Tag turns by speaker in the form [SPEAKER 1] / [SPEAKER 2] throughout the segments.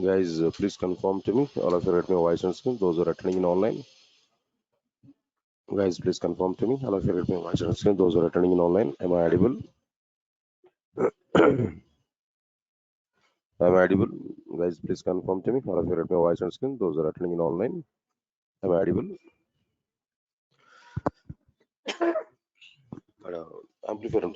[SPEAKER 1] Guys, please confirm to me. All of you read my voice on screen. Those who are attending in online. Guys, please confirm to me. All of you read my voice on screen. Those who are attending in online. Am I audible? Am I audible? Guys, please confirm to me. All of you read my voice on screen. Those who are attending in online. Am I audible? Amplifier.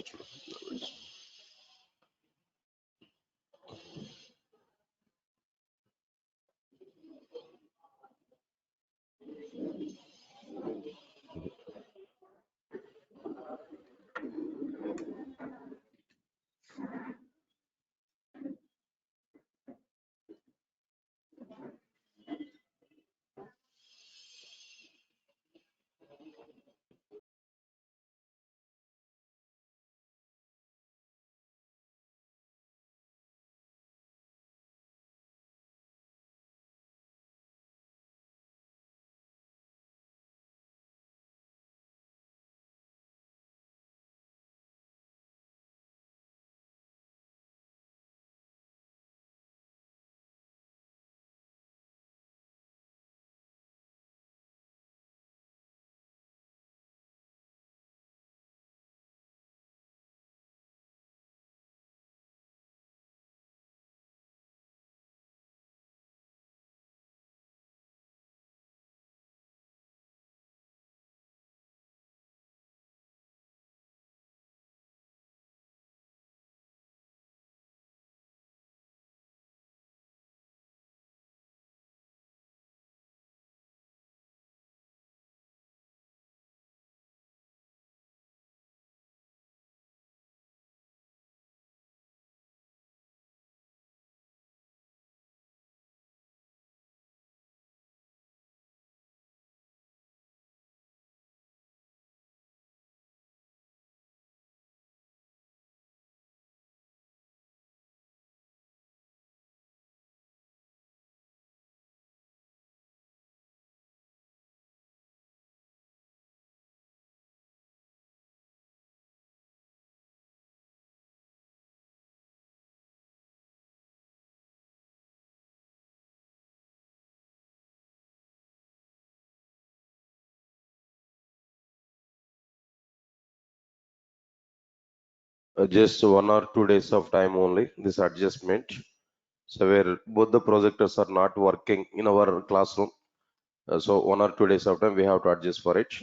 [SPEAKER 1] Just 1 or 2 days of time only. This adjustment. So where both the projectors are not working in our classroom. So 1 or 2 days of time we have to adjust for it.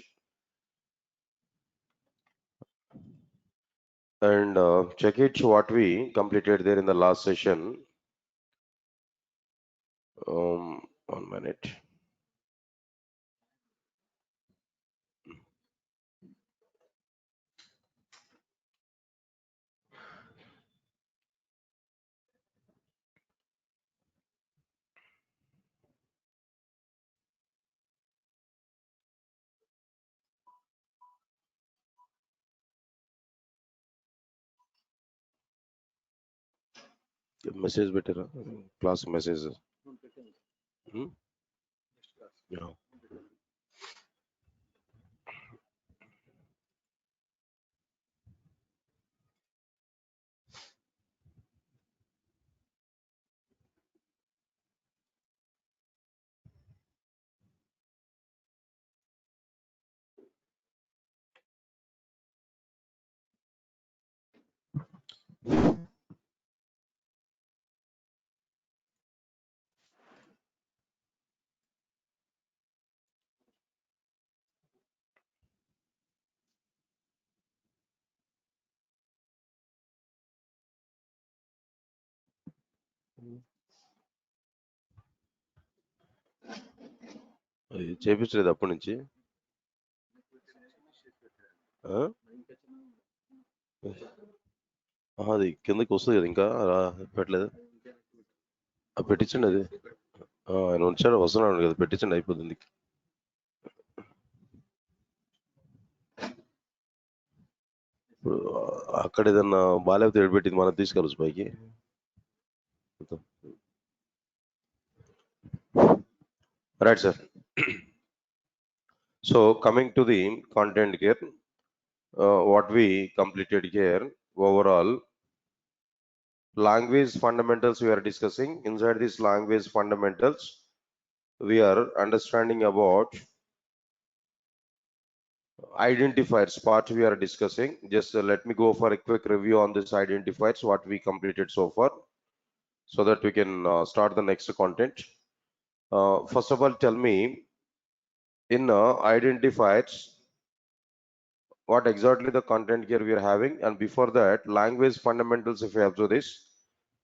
[SPEAKER 1] And check it what we completed there in the last session. 1 minute. Message better. Class message. Hmm? Yeah. అది చేపించలేదు అప్పటి నుంచి ఆ? అది కిందకి వస్తుంది కదా ఇంకా పెట్టలేదు పెట్టించండి అది ఆయన ఉంచాడు వస్తున్నాడు కదా పెట్టించండి అయిపోతుంది ఇప్పుడు అక్కడ ఏదన్నా బాలేకపోతే ఏడుపెట్టింది మనం తీసుకెళ్ళచ్చు పైకి right sir so coming to the content here, what we completed here overall, language fundamentals we are discussing. Inside these language fundamentals, we are understanding about identifiers part we are discussing. Just let me go for a quick review on this identifiers, what we completed so far, so that we can start the next content. First of all, tell me in identifiers, what exactly the content here we are having, and before that, language fundamentals. If you have to this,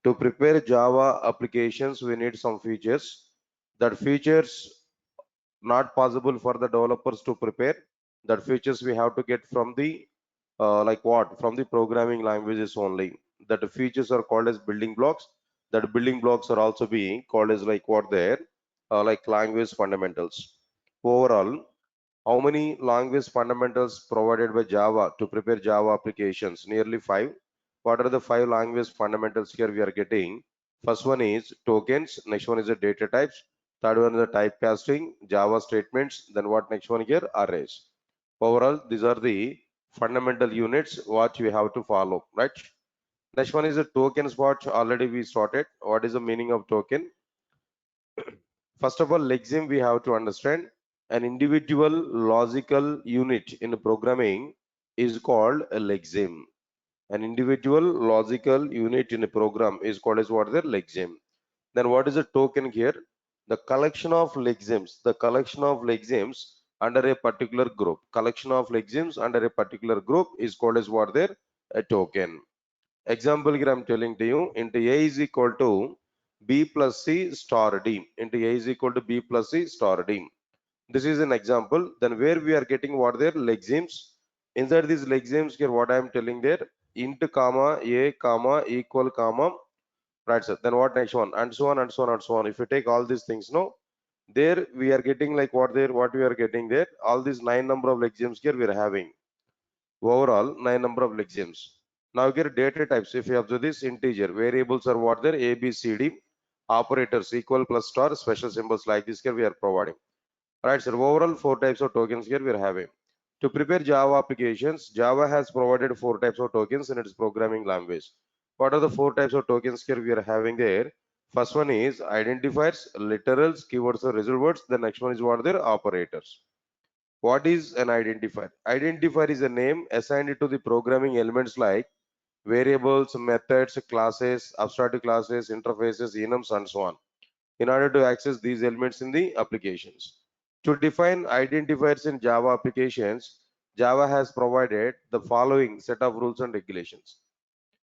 [SPEAKER 1] to prepare Java applications, we need some features. That features not possible for the developers to prepare. That features we have to get from the like what, from the programming languages only. That features are called as building blocks. That building blocks are also being called as like what there, like language fundamentals. Overall, how many language fundamentals provided by Java to prepare Java applications? Nearly 5. What are the 5 language fundamentals here we are getting? First one is tokens, next one is the data types, third one is the typecasting, Java statements, then what next one here? Arrays. Overall, these are the fundamental units what we have to follow, right? Next one is the tokens, what already we started. What is the meaning of token? First of all, lexeme we have to understand. An individual logical unit in programming is called a lexeme. An individual logical unit in a program is called as what? The lexeme. Then what is a token here? The collection of lexemes. The collection of lexemes under a particular group. Collection of lexemes under a particular group is called as what? There? A token. Example here I'm telling to you, into A is equal to B plus C star D. Into A is equal to B plus C star D. This is an example. Then where we are getting what there? Lexemes. Inside these lexemes here, what I am telling there? Int comma A comma equal comma. Right, sir. Then what next one? And so on and so on and so on. If you take all these things, no, there we are getting like what there, what we are getting there. All these 9 number of lexemes here we are having. Overall 9 number of lexemes. Now here data types. If you observe this, integer variables are what there? A, B, C, D. Operators equal plus star, special symbols like this here we are providing. Right, sir. Overall 4 types of tokens here we are having. To prepare Java applications, Java has provided 4 types of tokens in its programming language. What are the 4 types of tokens here we are having there? First one is identifiers, literals, keywords or result words. The next one is what are their operators. What is an identifier? Identifier is a name assigned to the programming elements like variables, methods, classes, abstract classes, interfaces, enums, and so on, in order to access these elements in the applications. To define identifiers in Java applications, Java has provided the following set of rules and regulations.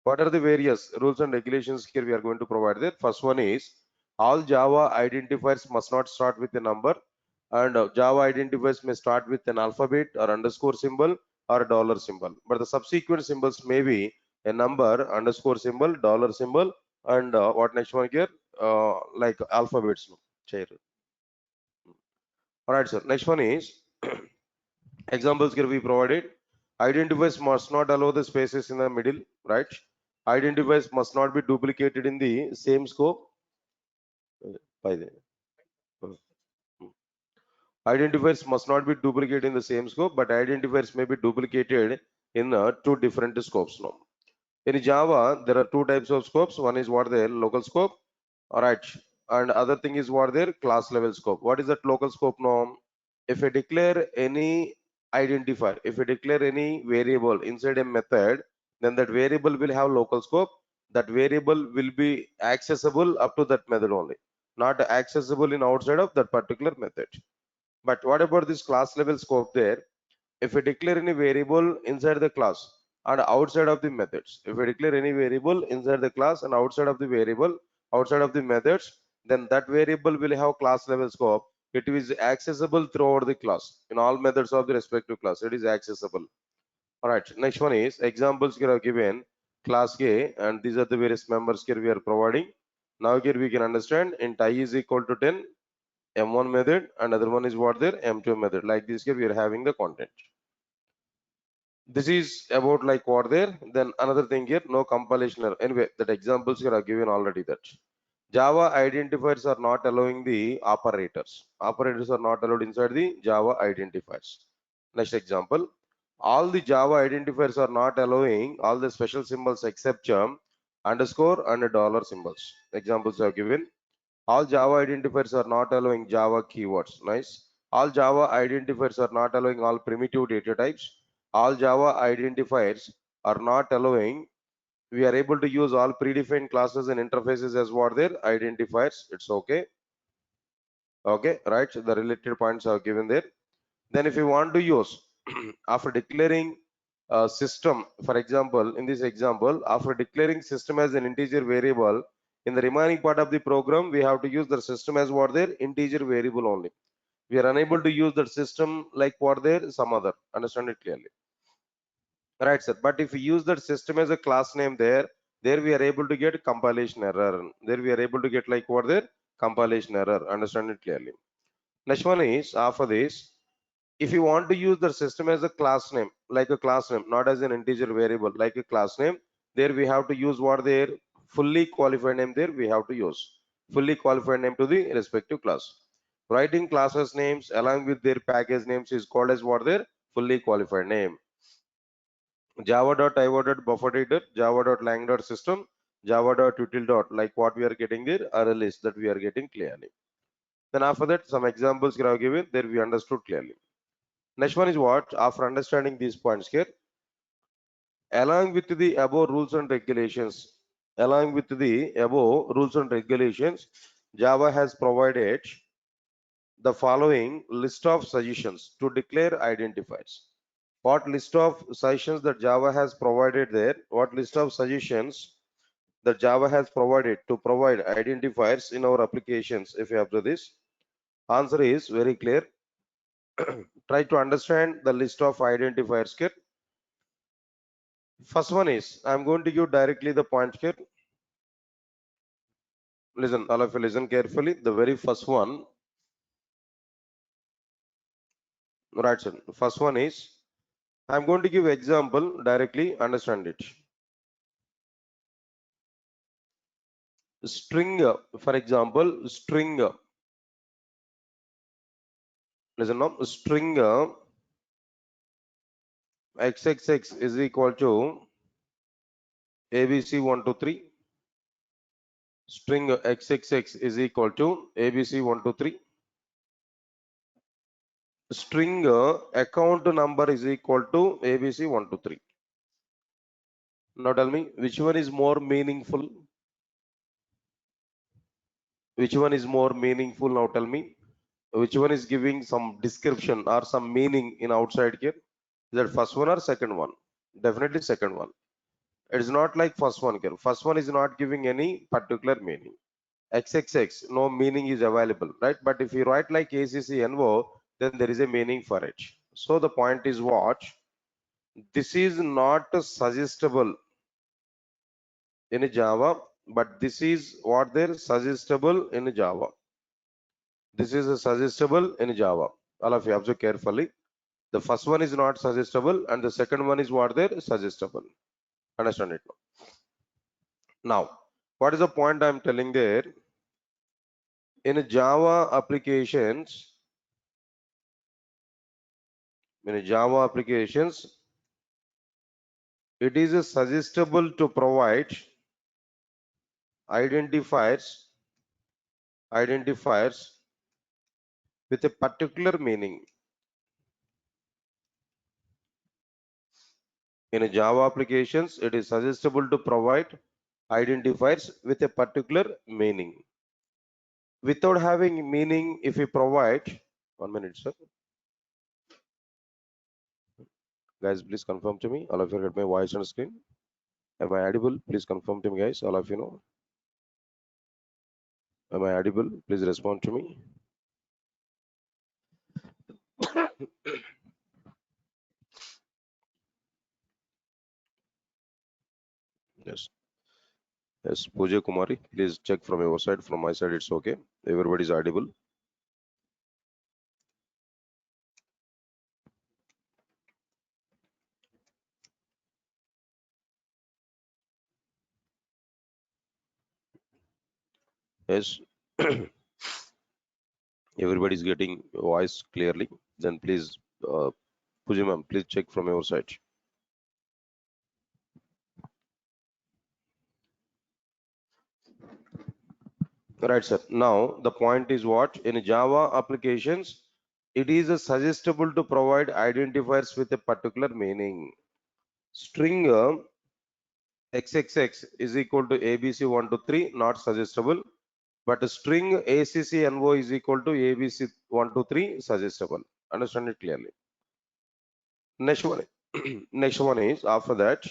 [SPEAKER 1] What are the various rules and regulations here we are going to provide there? First one is all Java identifiers must not start with a number, and Java identifiers may start with an alphabet or underscore symbol or a dollar symbol. But the subsequent symbols may be a number, underscore symbol, dollar symbol, and what next one here? Like alphabets. No? All right, sir. Next one is examples here we provided. Identifiers must not allow the spaces in the middle, right? Identifiers must not be duplicated in the same scope. By the identifiers must not be duplicated in the same scope, but identifiers may be duplicated in 2 different scopes. No. In Java, there are 2 types of scopes. One is what their local scope, all right, and other thing is what their class level scope. What is that local scope now? If I declare any identifier, if I declare any variable inside a method, then that variable will have local scope. That variable will be accessible up to that method only, not accessible in outside of that particular method. But what about this class level scope there? If we declare any variable inside the class and outside of the methods, if we declare any variable inside the class and outside of the variable, outside of the methods, then that variable will have class level scope. It is accessible throughout the class. In all methods of the respective class, it is accessible. All right, next one is examples here are given class A, and these are the various members here we are providing. Now here we can understand int I is equal to 10, M1 method, and other one is what there, M2 method. Like this here we are having the content. This is about like what there. Then another thing here, no compilation error. Anyway, that examples here are given already. That Java identifiers are not allowing the operators. Operators are not allowed inside the Java identifiers. Next example, all the Java identifiers are not allowing all the special symbols except underscore and dollar symbols. Examples are given. All Java identifiers are not allowing Java keywords. Nice. All Java identifiers are not allowing all primitive data types. All Java identifiers are not allowing. We are able to use all predefined classes and interfaces as what their identifiers. It's okay. Okay, right. The related points are given there. Then if you want to use after declaring a system, for example, in this example, after declaring system as an integer variable, in the remaining part of the program, we have to use the system as what their integer variable only. We are unable to use the system like what there some other. Understand it clearly. Right, sir. But if we use that system as a class name there we are able to get compilation error. There we are able to get like what there compilation error. Understand it clearly. Next one is after this. If you want to use the system as a class name, like a class name, not as an integer variable, like a class name, there we have to use what their fully qualified name there we have to use. Fully qualified name to the respective class. Writing classes names along with their package names is called as what their fully qualified name. Java.io.buffer.editor, Java.lang.system, Java.util. Like what we are getting there are a list that we are getting clearly. Then after that, some examples we have given there we understood clearly. Next one is what? After understanding these points here, along with the above rules and regulations, Java has provided the following list of suggestions to declare identifiers. What list of suggestions that Java has provided there? What list of suggestions that Java has provided to provide identifiers in our applications? If you have to this, answer is very clear. Try to understand the list of identifiers here. First one is, I'm going to give directly the point here. Listen, all of you listen carefully. The very first one, right, sir. First one is, I'm going to give example directly, understand it. String, for example, string, listen now, string xxx is equal to ABC123. String xxx is equal to ABC123. String account number is equal to ABC123. Now tell me, which one is more meaningful? Which one is more meaningful? Now tell me. Which one is giving some description or some meaning in outside here? Is that first one or second one? Definitely second one. It is not like first one here. First one is not giving any particular meaning. XXX, no meaning is available, right? But if you write like ACCNO, then there is a meaning for it. So the point is what? This is not suggestible in Java, but this is what they're suggestible in Java. This is a suggestible in Java. All of you observe carefully. The first one is not suggestible and the second one is what they're suggestible. Understand it now. What is the point I'm telling there? In Java applications, it is suggestible to provide identifiers with a particular meaning. In Java applications, it is suggestible to provide identifiers with a particular meaning. Without having meaning, if we provide, 1 minute, sir. Guys, please confirm to me. All of you get my voice on screen. Am I audible? Please confirm to me, guys. All of you know. Am I audible? Please respond to me. Yes. Yes, Pooja Kumari, please check from your side. From my side, it's okay. Everybody is audible. Yes. Everybody is getting voice clearly. Then please, Pooja ma'am, please check from your side. Right, sir. Now the point is what? In Java applications, it is suggestible to provide identifiers with a particular meaning. String XXX is equal to ABC1 to 3, not suggestible. But string ACCNO is equal to ABC1 to 3, suggestible. Understand it clearly. Next one, next one is after that,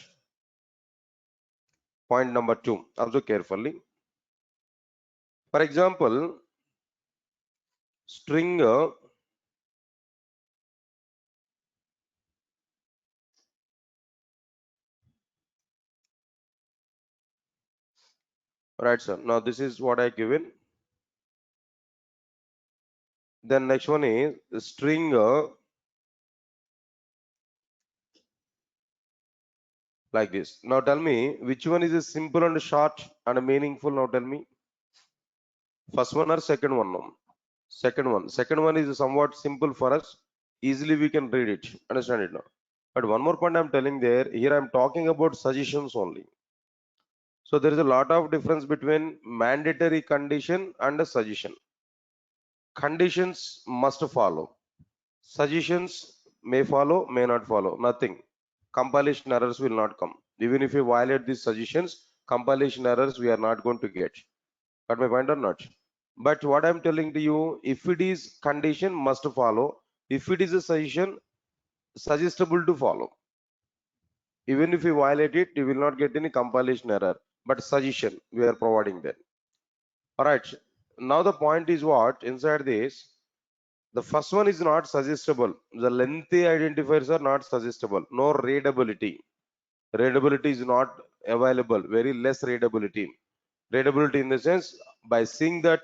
[SPEAKER 1] point number 2. Observe carefully. For example, string right, sir. Now this is what I given. Then next one is string like this. Now tell me which one is a simple and short and meaningful. Now tell me first one or second one. No? Second one. Second one is somewhat simple for us. Easily we can read it. Understand it now. But one more point I'm telling there. Here I'm talking about suggestions only. So there is a lot of difference between mandatory condition and a suggestion. Conditions must follow. Suggestions may follow, may not follow. Nothing. Compilation errors will not come. Even if you violate these suggestions, compilation errors we are not going to get. Got my point or not? But what I'm telling to you, if it is condition, must follow. If it is a suggestion, suggestible to follow. Even if you violate it, you will not get any compilation error. But suggestion, we are providing that. All right. Now the point is what? Inside this, the first one is not suggestible. The lengthy identifiers are not suggestible. No readability. Readability is not available. Very less readability. Readability in the sense, by seeing that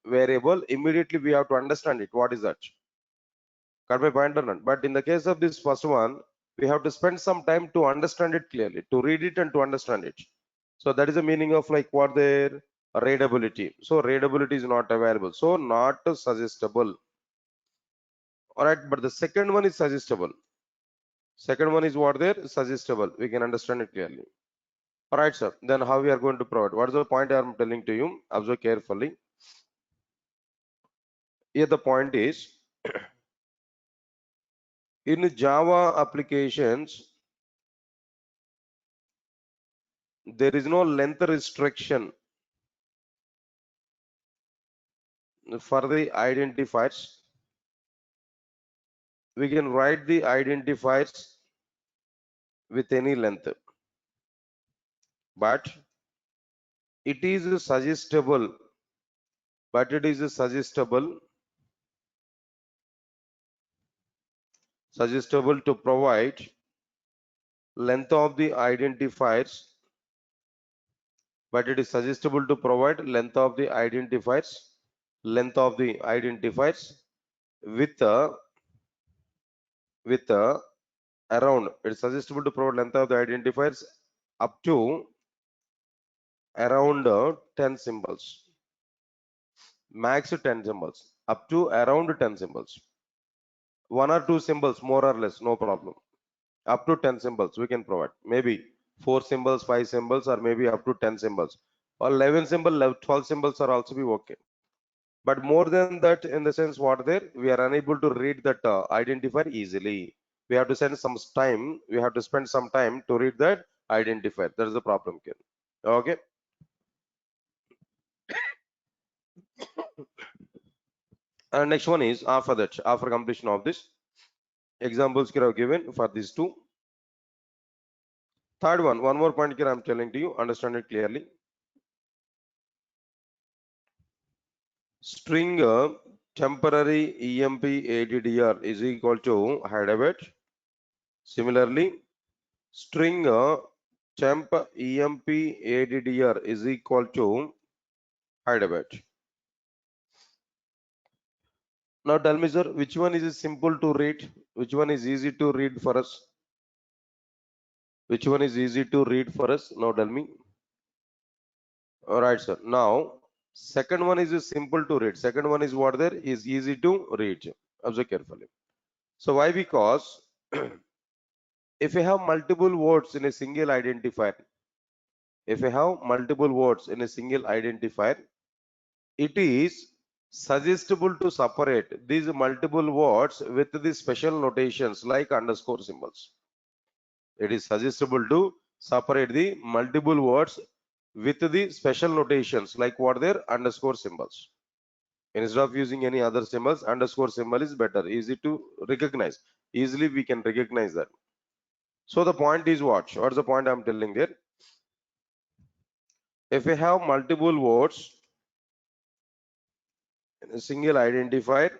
[SPEAKER 1] variable, immediately we have to understand it. What is that? Got my point or not? But in the case of this first one, we have to spend some time to understand it clearly, to read it and to understand it. So that is the meaning of like what their readability. So readability is not available. So not suggestible. All right, but the second one is suggestible. Second one is what there? Suggestible. We can understand it clearly. All right, sir. Then how we are going to provide? What is the point I am telling to you? Observe carefully. Here the point is, in Java applications, there is no length restriction for the identifiers. We can write the identifiers with any length, but it is suggestible. But it is suggestible to provide length of the identifiers. But it is suggestible to provide length of the identifiers. Length of the identifiers with around. It's suggestible to provide length of the identifiers up to around 10 symbols. Max 10 symbols. Up to around 10 symbols. One or two symbols, more or less, no problem. Up to 10 symbols we can provide. Maybe 4 symbols, 5 symbols, or maybe up to 10 symbols. Or 11 symbols, 12 symbols are also be okay. But more than that, in the sense what there, we are unable to read that identifier easily. We have to spend some time. We have to spend some time to read that identifier. That is the problem, Ken. Okay. And next one is after that, after completion of this, examples here are given for these two. Third one more point here I'm telling to you. Understand it clearly. String temporary EMP ADDR is equal to Hyderabad. Similarly, string temp EMP ADDR is equal to Hyderabad. Now tell me, sir, which one is simple to read? Which one is easy to read for us? Which one is easy to read for us? Now tell me. All right, sir. Now, second one is simple to read. Second one is what there is easy to read. Observe carefully. So why? Because if you have multiple words in a single identifier, if you have multiple words in a single identifier, It is suggestible to separate these multiple words with the special notations like underscore symbols. It is suggestible to separate the multiple words with the special notations like what their underscore symbols. Instead of using any other symbols, underscore symbol is better, easy to recognize. Easily we can recognize that. So the point is what? What's the point I'm telling there? If we have multiple words in a single identifier,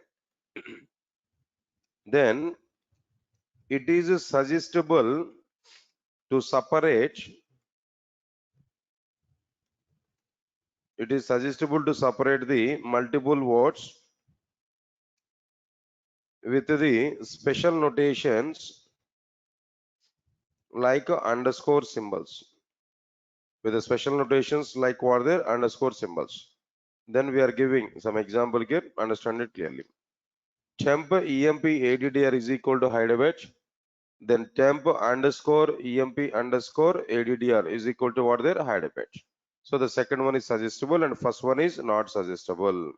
[SPEAKER 1] then it is suggestible to separate. It is suggestible to separate the multiple words with the special notations like underscore symbols. With the special notations like what their underscore symbols. Then we are giving some example here. Understand it clearly. Temp emp addr is equal to hide batch. Then temp underscore emp underscore addr is equal to what their hide batch. So the second one is suggestible and first one is not suggestible.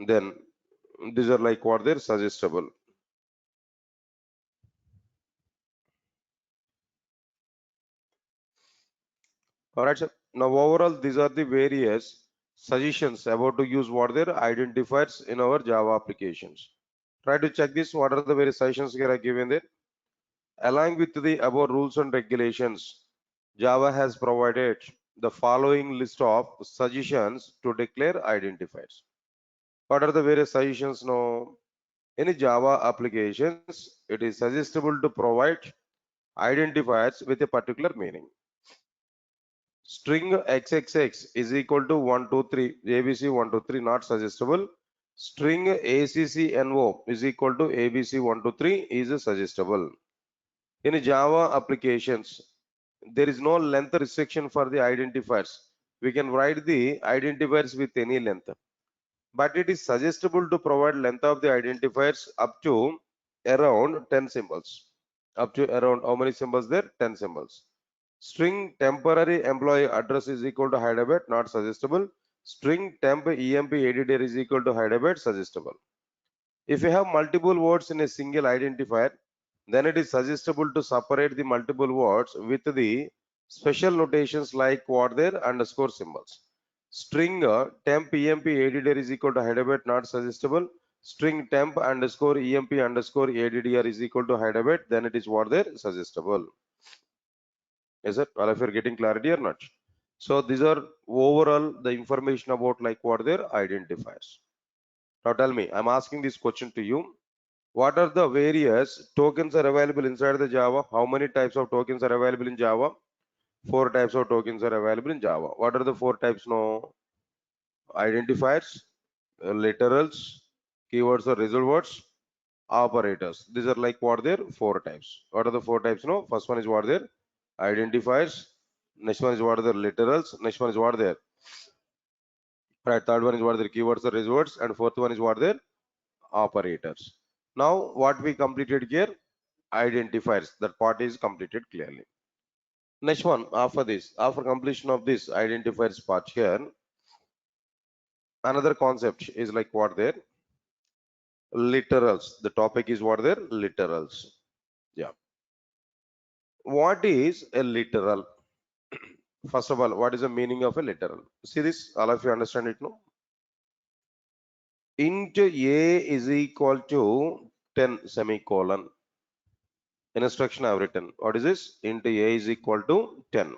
[SPEAKER 1] Then these are like what they're suggestible. Alright, sir. Now overall these are the various suggestions about to use what their identifiers in our Java applications. Try to check this. What are the various suggestions here I given there? Along with the above rules and regulations, Java has provided the following list of suggestions to declare identifiers. What are the various suggestions now? In Java applications, it is suggestible to provide identifiers with a particular meaning. String XXX is equal to 123, ABC 123 not suggestible. String ACCNO is equal to ABC 123 is suggestible. In Java applications, there is no length restriction for the identifiers. We can write the identifiers with any length. But it is suggestible to provide length of the identifiers up to around 10 symbols. Up to around how many symbols there? 10 symbols. String temporary employee address is equal to hide byte, not suggestible. String temp emp editor is equal to hide byte, suggestible. If you have multiple words in a single identifier, then it is suggestible to separate the multiple words with the special notations like what their underscore symbols. String temp emp editor is equal to hide byte, not suggestible. String temp underscore emp underscore editor is equal to hide byte, then it is what their suggestible. Is it? All of you are getting clarity or not? So these are overall the information about like what their identifiers. Now tell me, I'm asking this question to you. What are the various tokens are available inside the Java? How many types of tokens are available in Java? 4 types of tokens are available in Java. What are the 4 types now? Identifiers, literals, keywords or result words, operators. These are like what they're 4 types. What are the 4 types now? First one is what they're identifiers. Next one is what are the literals. Next one is what they're right. Third one is what their keywords or results, and fourth one is what their operators. Now what we completed here, identifiers. That part is completed clearly. Next one, after this, after completion of this identifiers part here, another concept is like what there, literals. The topic is what there, literals. Yeah. What is a literal? First of all, what is the meaning of a literal? See this, all of you understand it now? Int a is equal to 10 semicolon. Instruction I have written. What is this? Int a is equal to 10.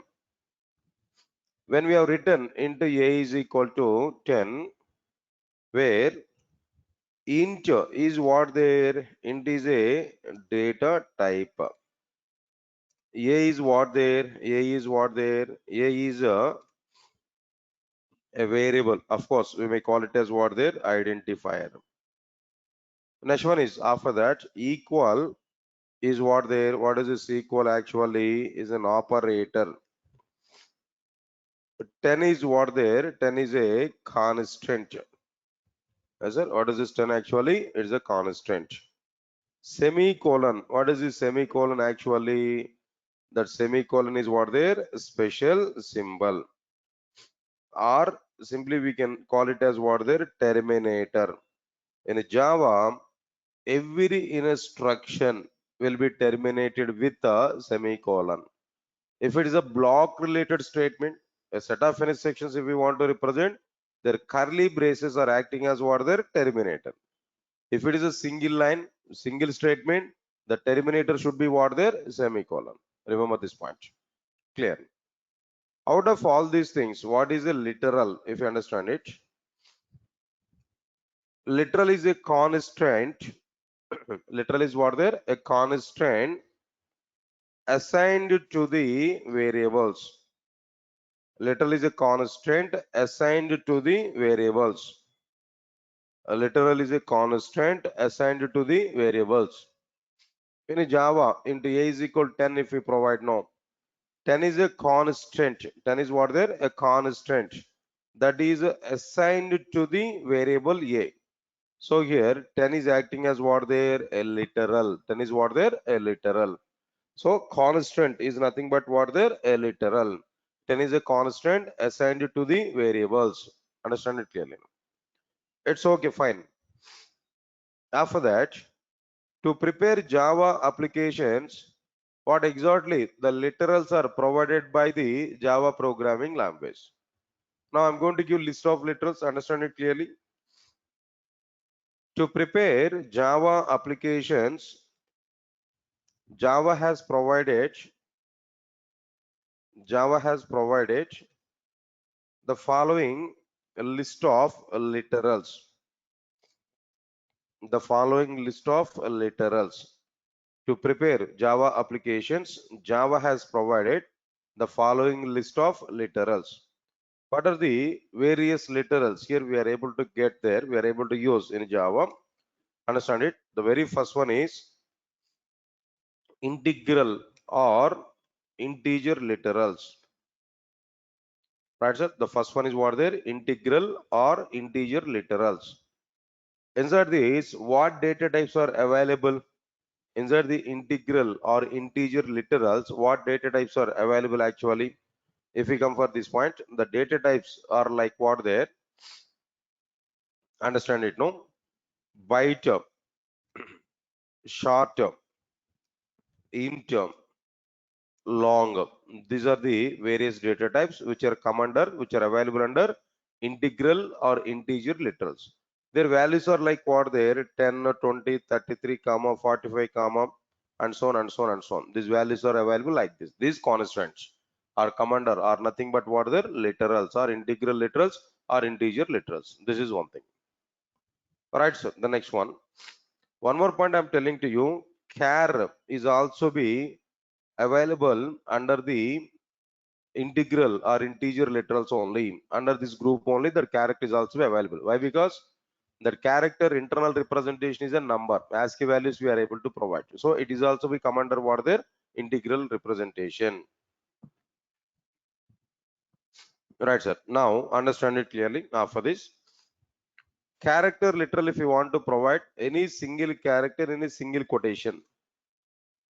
[SPEAKER 1] When we have written int a is equal to 10, where int is what there? Int is a data type. A is what there? A is what there? A is a variable. Of course, we may call it as what there? Identifier. Next one is after that, equal is what there? What is this equal actually? Is an operator. 10 is what there? 10 is a constant. Yes, sir. What is this 10 actually? It is a constant. Semicolon. What is this semicolon actually? That semicolon is what there? Special symbol. or simply we can call it as what there terminator. In Java, every instruction will be terminated with a semicolon. If it is a block related statement, a set of instructions if we want to represent, their curly braces are acting as what their terminator. If it is a single line, single statement, the terminator should be what their semicolon. Remember this point. Clear. Out of all these things, what is a literal, if you understand it? Literal is a constraint. Literal is what there? A constraint assigned to the variables. Literal is a constraint assigned to the variables. A literal is a constraint assigned to the variables. In Java, into a is equal 10 if we provide no. 10 is a constraint. 10 is what there? A constraint that is assigned to the variable a. So here 10 is acting as what there? A literal. 10 is what there? A literal. So constant is nothing but what there? A literal. 10 is a constant assigned to the variables. Understand it clearly. It's okay, fine. After that, to prepare Java applications, what exactly the literals are provided by the Java programming language. Now I'm going to give list of literals. Understand it clearly. To prepare Java applications, Java has provided the following list of literals. The following list of literals. To prepare Java applications, Java has provided the following list of literals. What are the various literals? Here we are able to get there. We are able to use in Java. Understand it? The very first one is integral or integer literals. Right, sir? The first one is what there? Integral or integer literals. Inside these, what data types are available? Inside the integral or integer literals, what data types are available actually? If we come for this point, the data types are like what there? Understand it, no? Byte, short, int, long. These are the various data types which are available under integral or integer literals. Their values are like what there? 10, 20, 33, comma, 45, comma, and so on and so on and so on. These values are available like this. These constants are commander are nothing but what their literals or integral literals or integer literals. This is one thing. All right, so the next one. One more point I'm telling to you. Char is also be available under the integral or integer literals only. Under this group only, the character is also available. Why? Because that character internal representation is a number. ASCII values we are able to provide. So it is also we come under what their integral representation. Right, sir. Now understand it clearly. For this character literal, if you want to provide any single character in a single quotation,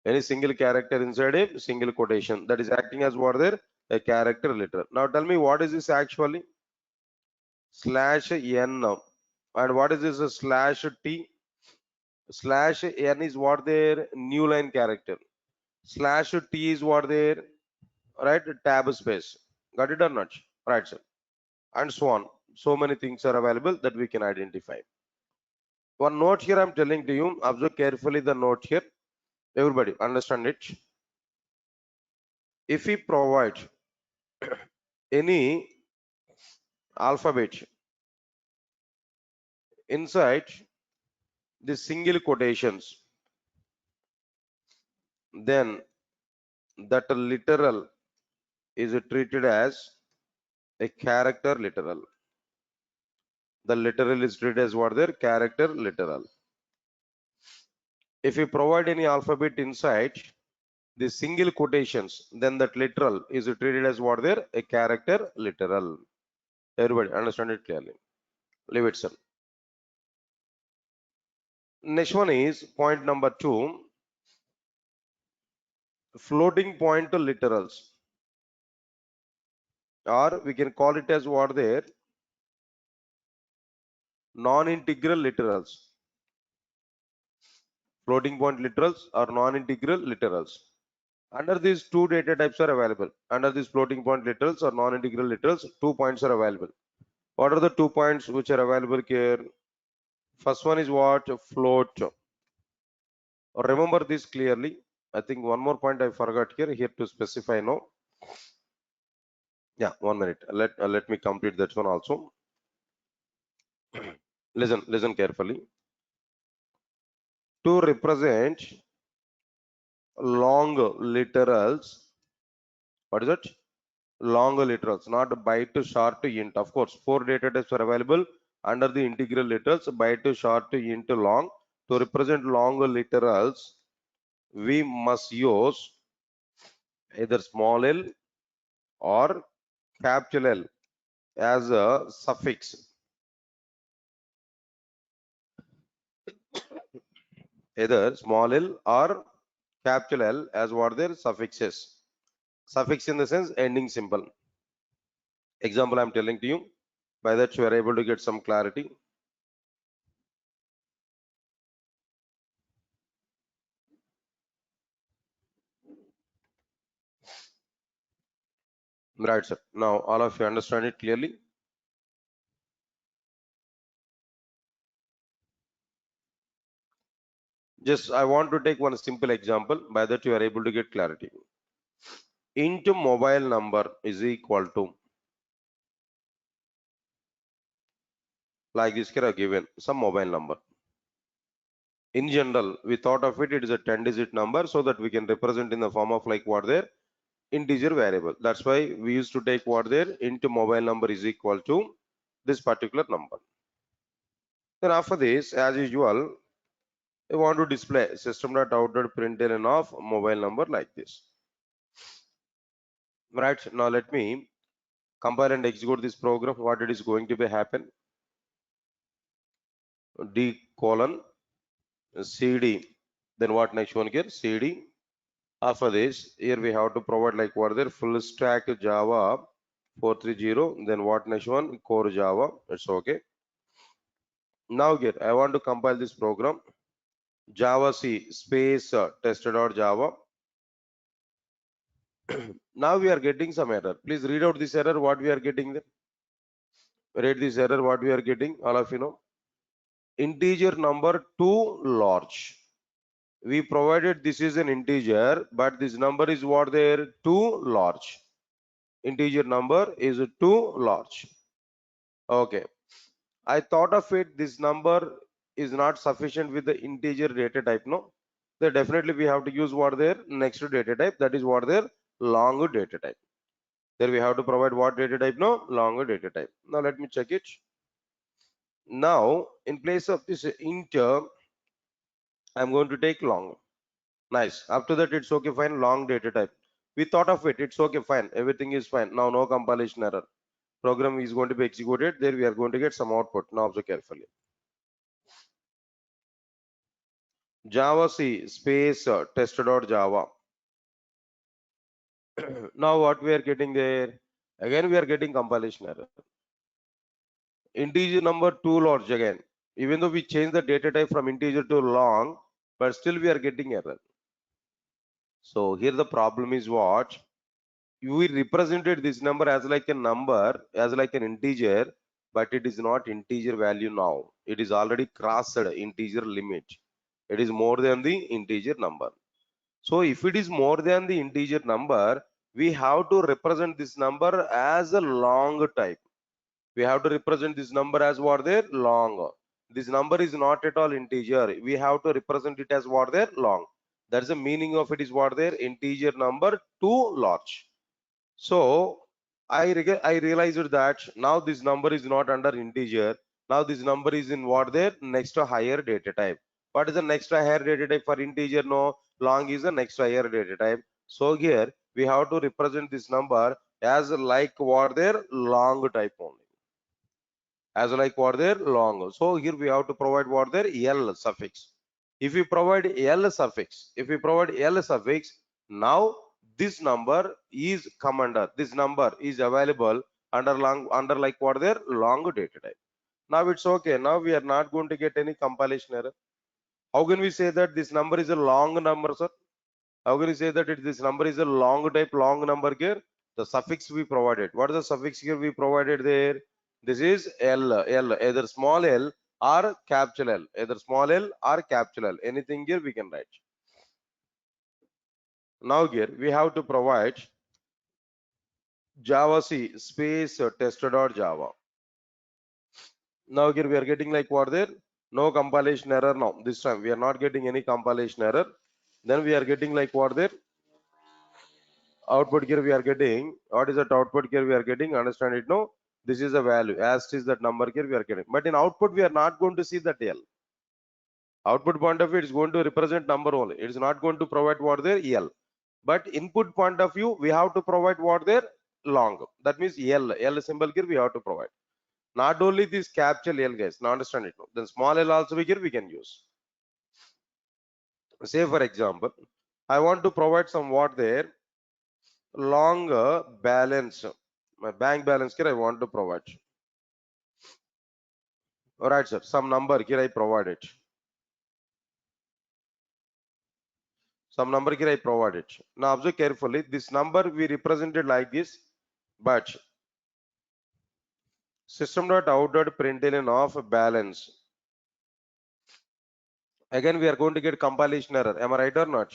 [SPEAKER 1] any single character inside a single quotation, that is acting as what there? A character literal. Now tell me what is this actually? Slash n. And what is this slash t? Slash n is what their new line character. Slash t is what their right tab space. Got it or not? Right, sir. And so on. So many things are available that we can identify. One note here I'm telling to you. Observe carefully the note here. Everybody understand it. If we provide any alphabet inside the single quotations, then that literal is treated as a character literal. The literal is treated as what their character literal. If you provide any alphabet inside the single quotations, then that literal is treated as what their a character literal. Everybody understand it clearly. Leave it, sir. Next one is point number 2, floating point literals. or we can call it as what there non-integral literals. Floating point literals or non-integral literals. Under these two data types are available. Under these floating point literals or non-integral literals, 2 points are available. What are the 2 points which are available here? First one is what? Float. Remember this clearly. I think one more point I forgot here to specify now. Yeah, 1 minute. Let me complete that one also. Listen carefully. To represent long literals, what is it? Long literals, not byte, short, int. Of course, 4 data types are available under the integral literals: byte, short, int, long. To represent long literals, we must use either small l or capital L as a suffix. Either small l or capital L as what their suffixes. Suffix in the sense ending symbol. Example I'm telling to you. By that you are able to get some clarity. Right, sir. Now all of you understand it clearly. Just I want to take one simple example. By that you are able to get clarity. Int mobile number is equal to, like this here given some mobile number. In general, we thought of it is a 10-digit number so that we can represent in the form of like what there integer variable. That's why we used to take what there int mobile number is equal to this particular number. Then after this, as usual, I want to display system.out.println of mobile number like this. Right, now let me compile and execute this program. What it is going to be happen? D colon CD. Then what next one here? CD. After this, here we have to provide like what there full stack Java 430. Then what next one? Core Java. It's okay. Now here I want to compile this program. Java C space test.java. Now we are getting some error. Please read out this error. What we are getting there? Read this error. What we are getting? All of you know. Integer number too large. We provided this is an integer, but this number is what there too large. Integer number is too large. Okay. I thought of it. This number is not sufficient with the integer data type. No. Then definitely we have to use what there next data type. That is what there long data type. There we have to provide what data type? No, longer data type. Now let me check it. Now in place of this integer, I'm going to take long. Nice. After that, it's okay, fine. Long data type. We thought of it. It's okay, fine. Everything is fine. Now no compilation error. Program is going to be executed. There we are going to get some output. Now observe carefully. Java C space test.java. Now what we are getting there? Again we are getting compilation error. Integer number too large again. Even though we change the data type from integer to long, but still we are getting error. So here the problem is what? We represented this number as like a number, as like an integer, but it is not integer value now. It is already crossed integer limit. It is more than the integer number. So if it is more than the integer number, we have to represent this number as a long type. We have to represent this number as what there long. This number is not at all integer. We have to represent it as what there long. That's the meaning of it is what there integer number too large. So I realized that now this number is not under integer. Now this number is in what there next to higher data type. What is the next higher data type for integer? No, long is the next higher data type. So here we have to represent this number as like what there long type only. As like what there long. So here we have to provide what there L suffix. If we provide L suffix, now this number is come under, this number is available under like what their long data type. Now it's okay. Now we are not going to get any compilation error. How can we say that this number is a long number, sir? How can you say that this number is a long type, long number here? The suffix we provided. What is the suffix here we provided there? This is L, either small l or capital L, either small l or capital L. Anything here we can write. Now here we have to provide Java C space tester.java. Now here we are getting like what there? No compilation error now. This time we are not getting any compilation error. Then we are getting like what there? Output here we are getting. What is that output here we are getting? Understand it? No, this is a value. As is that number here we are getting. But in output we are not going to see that L. Output point of view, it is going to represent number only. It is not going to provide what there L. But input point of view, we have to provide what there long. That means L symbol here we have to provide. Not only this capital L, guys. Now understand it. No? Then small L also here we can use. Say for example, I want to provide some what there long balance. My bank balance here I want to provide. All right, sir. Some number here I provided. Some number here I provided. Now observe carefully. This number we represented like this, but system.out.println of balance. Again, we are going to get compilation error. Am I right or not?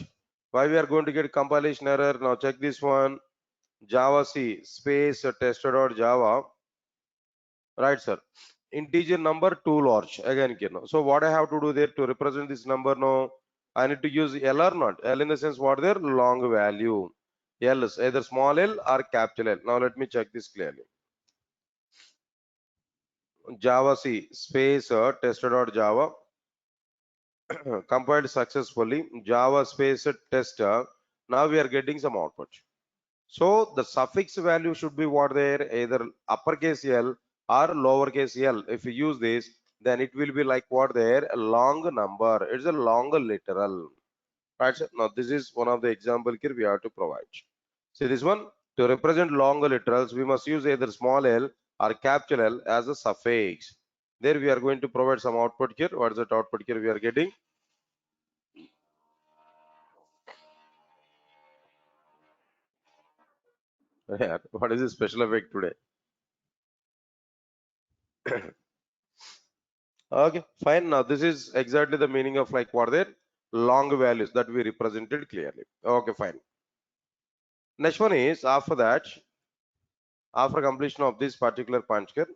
[SPEAKER 1] Why we are going to get compilation error? Now check this one. Java C space tester.java. Right, sir. Integer number too large. Again, so what I have to do there to represent this number? No, I need to use L or not. L in the sense what there long value. L is either small l or capital L. Now let me check this clearly. Java C space tester.java. Compiled successfully. Java space tester. Now we are getting some output. So the suffix value should be what there, either uppercase L or lowercase l. If you use this, then it will be like what there, a long number. It's a longer literal. Right. So now this is one of the example here we have to provide. See this one, to represent longer literals, we must use either small l or capital L as a suffix. There we are going to provide some output here. What is that output here we are getting? Yeah, what is the special effect today? Okay, fine. Now this is exactly the meaning of like what there long values that we represented clearly. Okay, fine. Next one is after that, after completion of this particular punch here,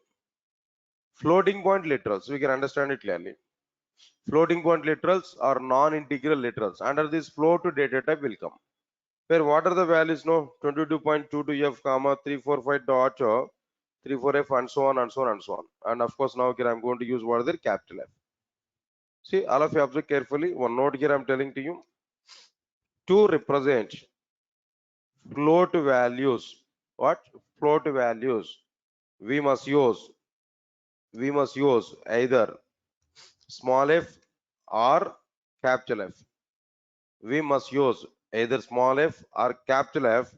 [SPEAKER 1] floating point literals. We can understand it clearly. Floating point literals are non-integral literals. Under this float data type will come. Where what are the values? No, 22.22f comma 345 dot 34f and so on and so on and so on. And of course now here I'm going to use what are the capital F. See, all of you observe carefully. One note here I'm telling to you. To represent float values, what? Float values, we must use either small f or capital F. We must use either small f or capital F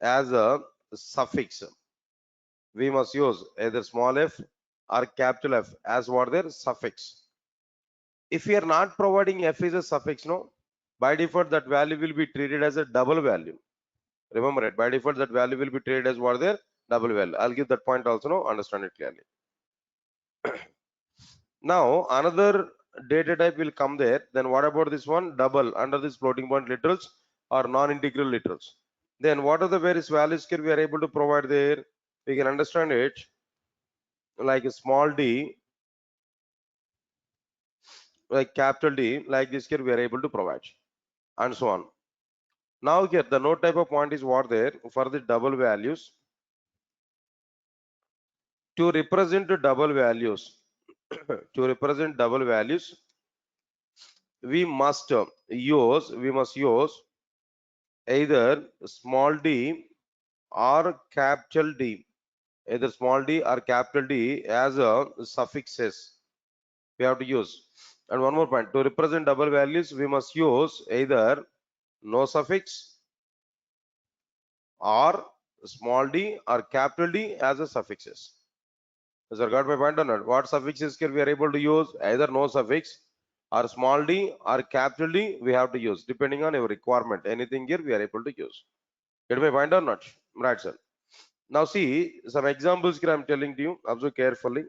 [SPEAKER 1] as a suffix. We must use either small f or capital F as what their suffix. If we are not providing f as a suffix, no, by default that value will be treated as a double value. Remember it, by default that value will be treated as what their double value. I'll give that point also, no, understand it clearly. Now another data type will come there. Then what about this one? Double under this floating point literals or non-integral literals. Then what are the various values here we are able to provide there? We can understand it like a small d, like capital D, like this here we are able to provide, and so on. Now here the node type of point is what there for the double values. To represent double values, to represent double values, we must use either small d or capital D, either small d or capital D as a suffixes we have to use. And one more point, to represent double values we must use either no suffix or small d or capital D as a suffixes. Sir, got my point or not? What suffixes here we are able to use? Either no suffix or small d or capital D we have to use depending on your requirement. Anything here we are able to use. Get my point or not? Right, sir. Now see some examples here I'm telling to you. Observe carefully.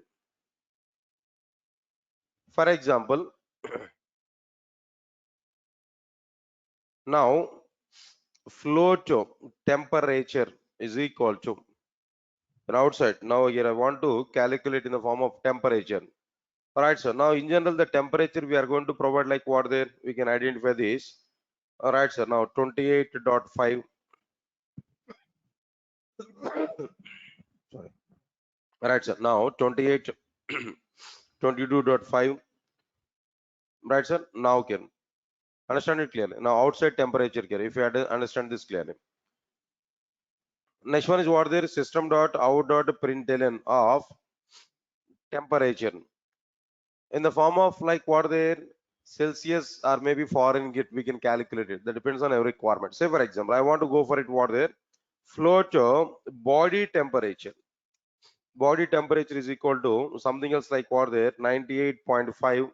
[SPEAKER 1] For example, now float temperature is equal to outside. Now here I want to calculate in the form of temperature. Alright, so now in general the temperature we are going to provide like what there we can identify this. Alright, sir. Now 28.5. Sorry. Alright, sir. Now 28, 22.5. Right, sir. Now can understand it clearly. Now outside temperature here. If you had to understand this clearly. Next one is what there system dot out dot println of temperature in the form of like what there Celsius or maybe Fahrenheit we can calculate it. That depends on every requirement. Say for example, I want to go for it what there float body temperature. Body temperature is equal to something else like what there 98.5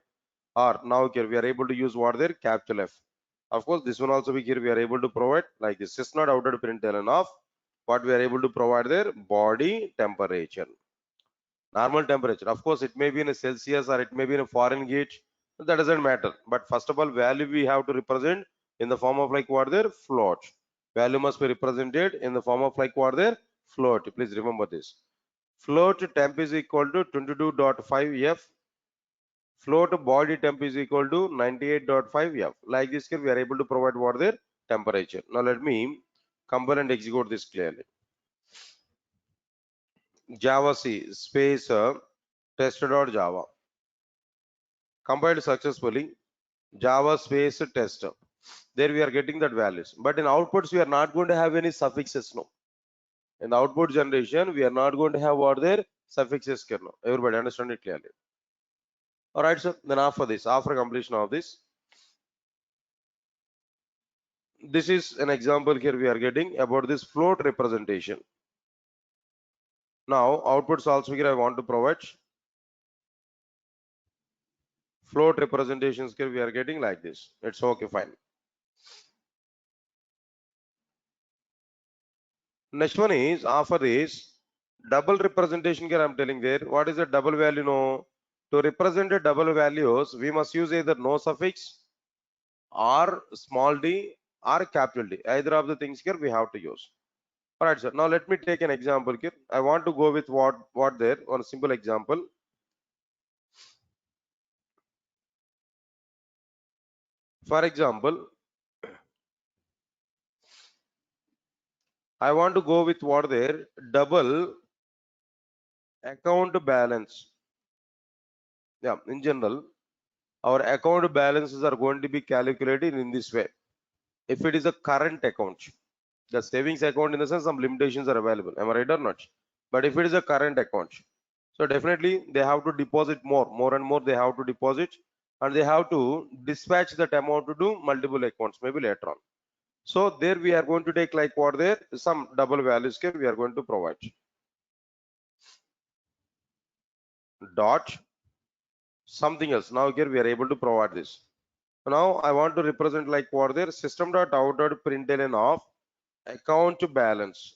[SPEAKER 1] or now here we are able to use what there capital F. Of course, this one also we here we are able to provide like this is not outer println of what we are able to provide there body temperature. Normal temperature. Of course, it may be in a Celsius or it may be in a Fahrenheit. That doesn't matter. But first of all, value we have to represent in the form of like what there float. Value must be represented in the form of like what there float. Please remember this. Float temp is equal to 22.5 F. Float body temp is equal to 98.5 F. Like this here we are able to provide what their temperature. Now let me compile and execute this clearly. Java C space test.java. Compiled successfully. Java space test. There we are getting that values. But in outputs we are not going to have any suffixes. No. In the output generation we are not going to have what their suffixes. No. Everybody understand it clearly. Alright, so then after completion of this, this is an example here we are getting about this float representation. Now outputs also here I want to provide float representations here we are getting like this. It's okay, fine. Next one is after this double representation here I'm telling there. What is a double value? No. To represent a double values, we must use either no suffix or small d or capital D. Either of the things here we have to use. All right, sir. Now let me take an example here. I want to go with what there on a simple example. For example, I want to go with what there double account balance. Yeah, in general, our account balances are going to be calculated in this way. If it is a current account, the savings account in the sense some limitations are available. Am I right or not? But if it is a current account, so definitely they have to deposit more and more they have to deposit, and they have to dispatch that amount to do multiple accounts maybe later on. So there we are going to take like what there some double values here we are going to provide. Dot something else. Now here we are able to provide this. Now I want to represent like what there system dot out dot println of account balance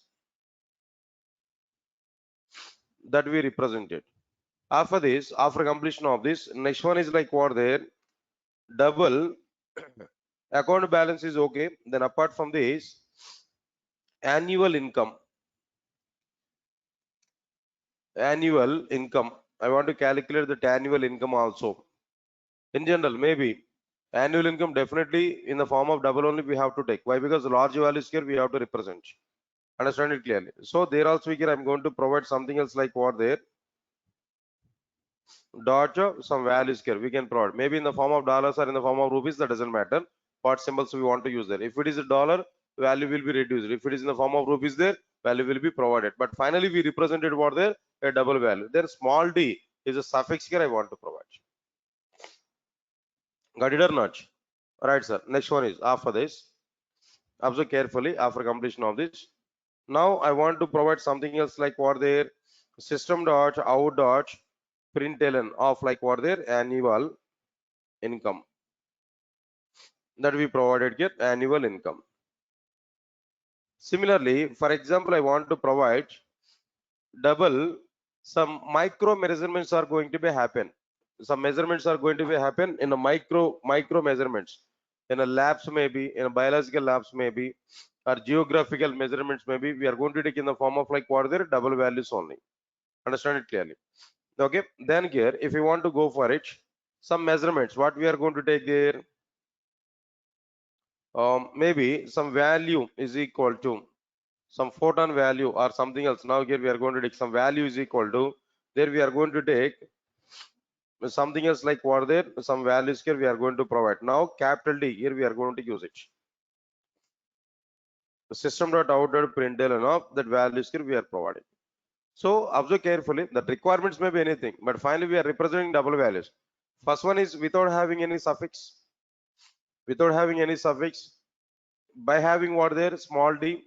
[SPEAKER 1] that we represented. After this, after completion of this, next one is like what there double account balance is okay. Then apart from this, annual income. Annual income. I want to calculate that annual income also. In general, maybe annual income definitely in the form of double only we have to take. Why? Because large values here we have to represent. Understand it clearly. So there also here I'm going to provide something else like what there dot some values here we can provide. Maybe in the form of dollars or in the form of rupees, that doesn't matter. What symbols we want to use there. If it is a dollar, value will be reduced. If it is in the form of rupees there, value will be provided. But finally we represented what there a double value. Then small d is a suffix here I want to provide. Got it or not? Right, sir. Next one is after this. Observe carefully after completion of this. Now I want to provide something else like what there system dot out dot println of like what there annual income that we provided here annual income. Similarly, for example, I want to provide double some micro measurements are going to be happen. Some measurements are going to be happen in a micro measurements in a labs, maybe in a biological labs, maybe or geographical measurements, maybe we are going to take in the form of like what there double values only. Understand it clearly? Okay, then here if you want to go for it, some measurements what we are going to take there, maybe some value is equal to some photon value or something else. Now here we are going to take some value is equal to, there we are going to take something else like what there some values here we are going to provide. Now capital D here we are going to use it. The system dot out dot println of that values here we are providing. So observe carefully that requirements may be anything, but finally we are representing double values. First one is without having any suffix, without having any suffix, by having what there small d,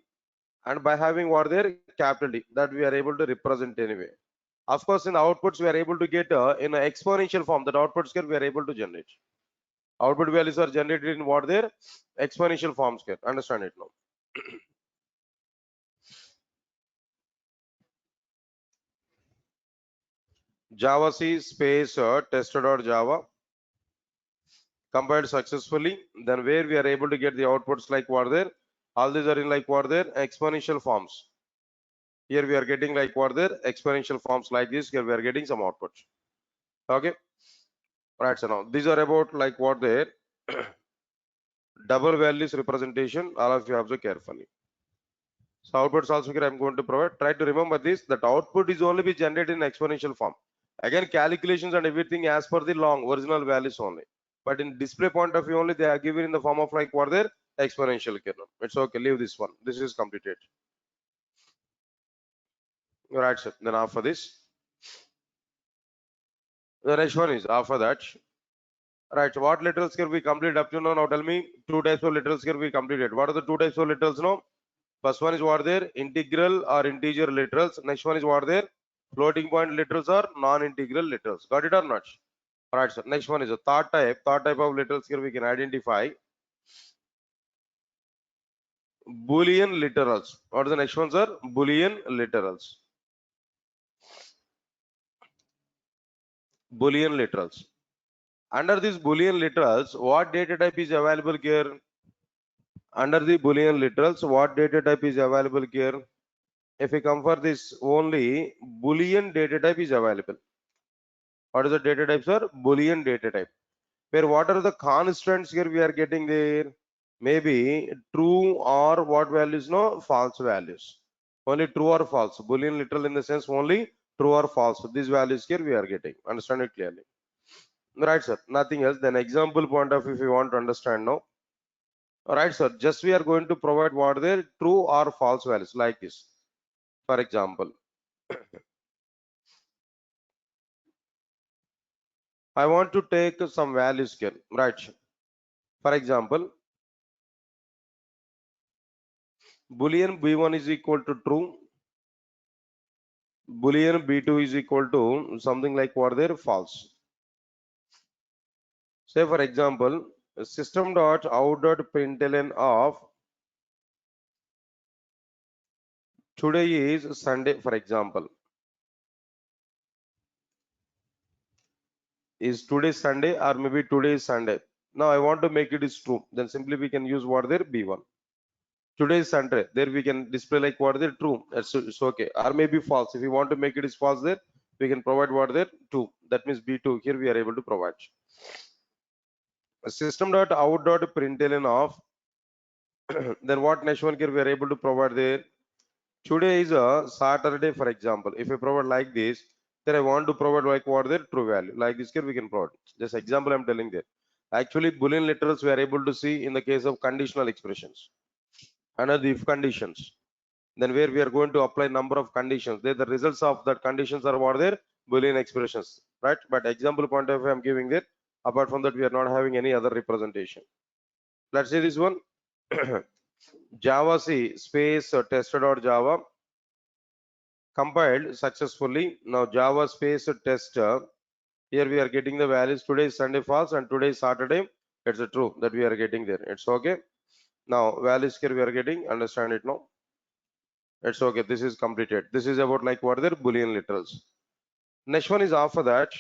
[SPEAKER 1] and by having what there capital D, that we are able to represent anyway. Of course, in the outputs we are able to get in an exponential form. That outputs here we are able to generate. Output values are generated in what there exponential forms here. Understand it now. Java C space tester.java compiled successfully. Then where we are able to get the outputs like what there, all these are in like what there exponential forms. Here we are getting like what there exponential forms like this. Here we are getting some outputs. Okay, right. So now these are about like what there double values representation. All of you observe carefully. So outputs also here I'm going to provide. Try to remember this, that output is only be generated in exponential form. Again, calculations and everything as per the long original values only. But in display point of view only, they are given in the form of like what there exponential kernel. It's okay, leave this one. This is completed. Right, sir. Then after this, the next one is after that. Right, what literals can we complete up to now? Now tell me two types of literals can we completed. What are the two types of literals now? First one is what there integral or integer literals. Next one is what there floating point literals or non-integral literals. Got it or not? All right, sir. Next one is a third type. Third type of literals here we can identify Boolean literals. What is the next one, sir? Boolean literals. Boolean literals. Under these Boolean literals, what data type is available here? Under the Boolean literals, what data type is available here? If we come for this, only Boolean data type is available. What is the data type, sir? Boolean data type. Where what are the constants here we are getting there? Maybe true or what values? No, false values. Only true or false. Boolean literal in the sense only true or false. These values here we are getting. Understand it clearly. Right, sir. Nothing else. Then example point of view if you want to understand now. Alright, sir. Just we are going to provide what there true or false values like this. For example, I want to take some values here. Right. For example, Boolean B1 is equal to true. Boolean B2 is equal to something like what there false. Say for example, system dot out dot println of today is Sunday, for example. Is today Sunday or maybe today is Sunday. Now I want to make it is true. Then simply we can use what there B1. Today is Sunday. There we can display like what there true. It's okay. Or maybe false. If we want to make it is false there, we can provide what there 2. That means B2. Here we are able to provide. System dot out dot println of then what next one here we are able to provide there. Today is a Saturday, for example. If I provide like this, then I want to provide like what their true value. Like this here we can provide. Just example I'm telling there. Actually, Boolean literals we are able to see in the case of conditional expressions. Under the if conditions, then where we are going to apply number of conditions. There the results of that conditions are what their Boolean expressions, right? But example point of view I'm giving there. Apart from that, we are not having any other representation. Let's see this one. Java C space test.java compiled successfully. Now Java space test. Here we are getting the values. Today is Sunday false and today is Saturday. It's a true that we are getting there. It's okay. Now values here we are getting. Understand it now. It's okay. This is completed. This is about like what are their Boolean literals. Next one is after that.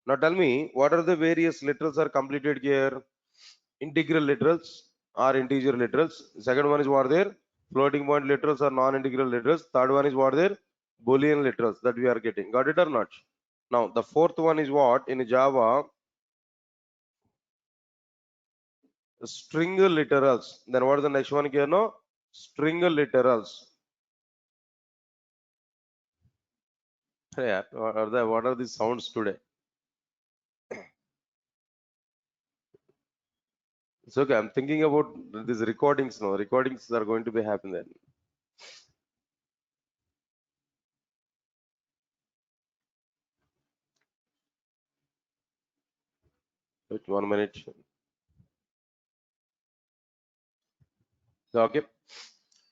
[SPEAKER 1] Now tell me what are the various literals are completed here? Integral literals or integer literals. Second one is what there? Floating point literals or non-integral literals. Third one is what there? Boolean literals that we are getting. Got it or not? Now the fourth one is what in Java? String literals. Then what is the next one here? No, string literals. Yeah, what are these sounds today? It's okay. I'm thinking about these recordings now. Recordings are going to be happening then. Wait 1 minute. Okay.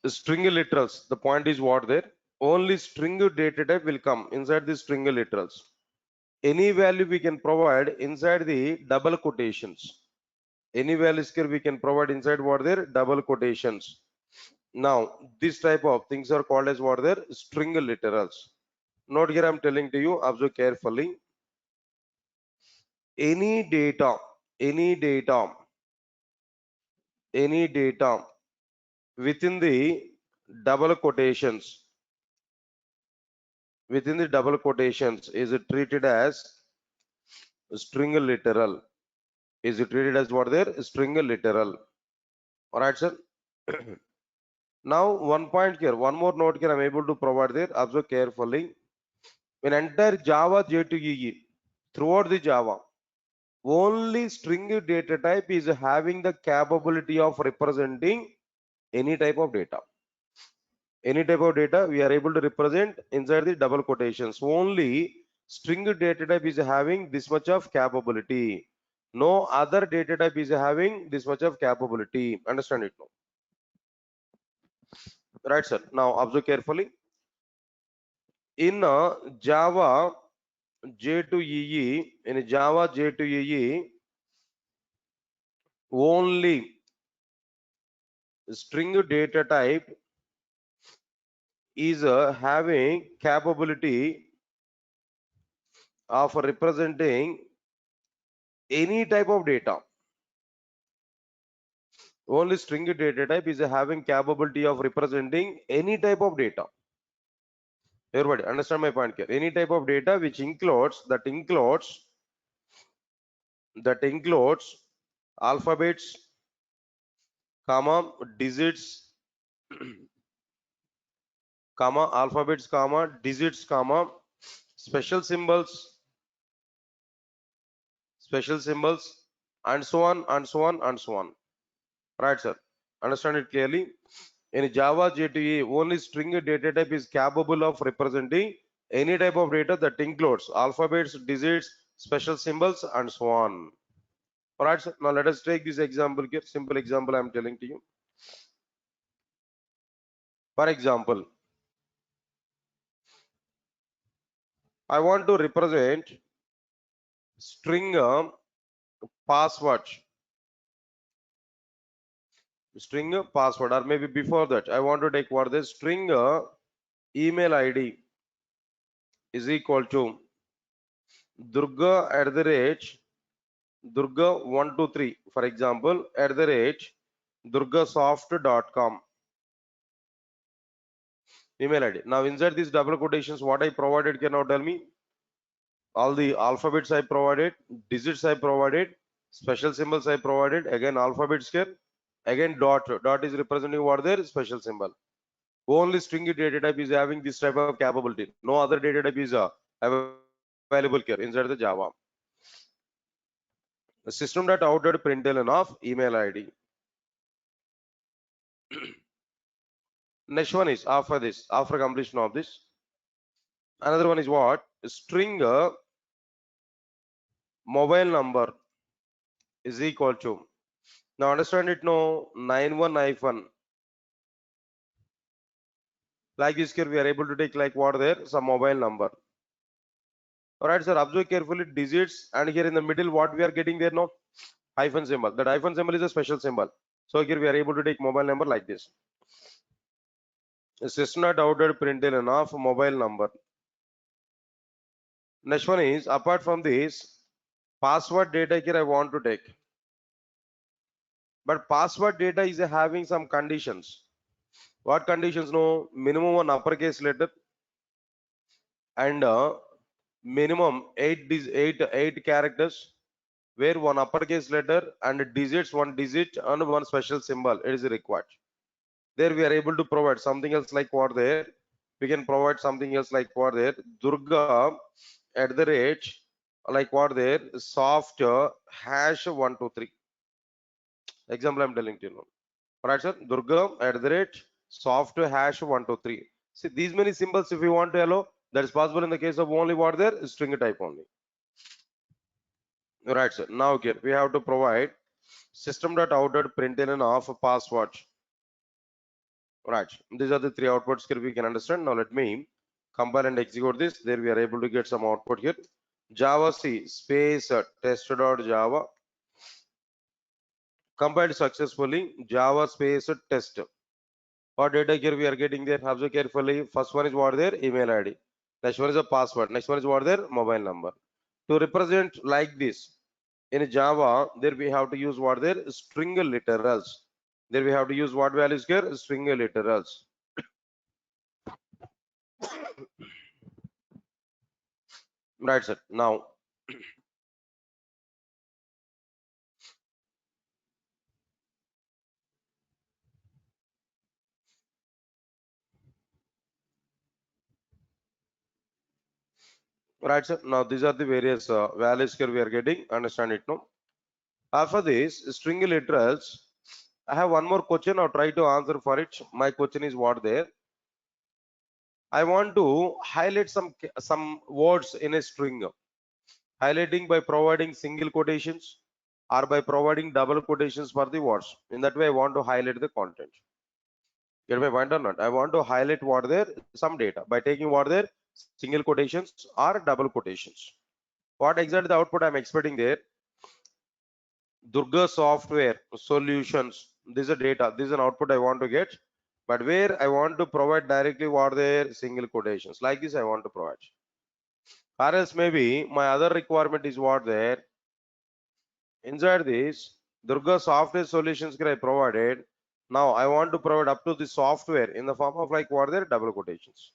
[SPEAKER 1] String literals. The point is what there? Only string data type will come inside the string literals. Any value we can provide inside the double quotations. Any values here we can provide inside what there? Double quotations. Now, this type of things are called as what there? String literals. Note here I'm telling to you, observe carefully. Any data, any data, any data within the double quotations, is treated as string literal. Is it treated as what there? String literal. Alright, sir. Now, one point here, one more note here I'm able to provide there. Observe carefully. In entire Java J2EE, throughout the Java, only string data type is having the capability of representing any type of data. Any type of data we are able to represent inside the double quotations. Only string data type is having this much of capability. No other data type is having this much of capability. Understand it now? Right, sir. Now observe carefully. In Java J2EE, in Java J2EE, only string data type is having capability of representing any type of data. Only string data type is having capability of representing any type of data. Everybody understand my point here? Any type of data which includes alphabets, comma, digits, comma, alphabets, comma, digits, comma, special symbols, and so on and so on and so on. Right, sir? Understand it clearly? In Java J2E, only string data type is capable of representing any type of data that includes alphabets, digits, special symbols, and so on. All right, sir. Now let us take this example here. Simple example I'm telling to you. For example, I want to represent string password, or maybe before that, I want to take what the string email ID is equal to Durga at the rate Durga123, for example, at the rate Durgasoft.com email ID. Now inside these double quotations, what I provided, can now tell me? All the alphabets I provided, digits I provided, special symbols I provided, again alphabets here, again dot is representing what their special symbol. Only string data type is having this type of capability. No other data type is available here inside the Java. The system.out println of email ID. Next one is after completion of this. Another one is what? String mobile number is equal to Now understand it no 91 hyphen. Like this here we are able to take like what there some mobile number. Alright sir, observe carefully digits and here in the middle what we are getting there no hyphen symbol. That hyphen symbol is a special symbol. So here we are able to take mobile number like this. System not outed printed enough mobile number. Next one is apart from this password data here I want to take. But password data is having some conditions. What conditions? No, minimum one uppercase letter and minimum eight characters, where one uppercase letter and digits one digit and one special symbol it is required. There we are able to provide something else like what there. We can provide something else like what there. Durga at the rate like what there soft hash 123. Example I'm telling to you now. Alright sir, Durga at the rate soft hash 123. See these many symbols if you want to allow, that is possible in the case of only what there string type only. Right sir. Now here we have to provide system.out.println of password. Right. These are the three outputs here we can understand. Now let me compile and execute this. There we are able to get some output here. Java C space test.java compiled successfully. Java space test. What data here we are getting there? Observe carefully. First one is what there? Email ID. Next one is a password. Next one is what there? Mobile number. To represent like this in Java, there we have to use what there? String literals. There we have to use what values here? String literals. Right, sir. Now, right, sir. Now, these are the various values here we are getting. Understand it, no? After this, string literals, I have one more question. I'll try to answer for it. My question is what there? I want to highlight some words in a string. Highlighting by providing single quotations or by providing double quotations for the words. In that way, I want to highlight the content. Get my point or not? I want to highlight what there some data by taking what there single quotations or double quotations. What exactly the output I'm expecting there? Durga software solutions. This is a data. This is an output I want to get. But where I want to provide directly what there single quotations like this I want to provide. Or else maybe my other requirement is what there inside this Durga software solutions I provided. Now I want to provide up to the software in the form of like what there double quotations.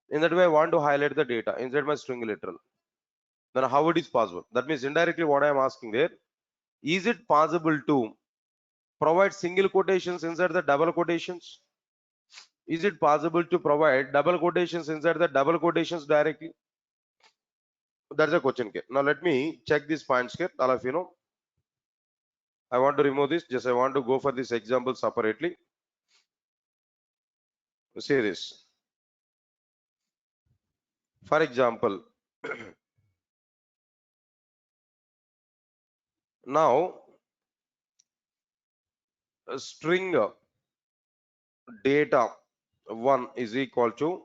[SPEAKER 1] In that way, I want to highlight the data inside my string literal. Then how it is possible? That means indirectly what I am asking there, is it possible to provide single quotations inside the double quotations? Is it possible to provide double quotations inside the double quotations directly? That's a question here. Now let me check these points here. All of you know. I want to remove this. Just I want to go for this example separately. See this. For example, now a string data 1 is equal to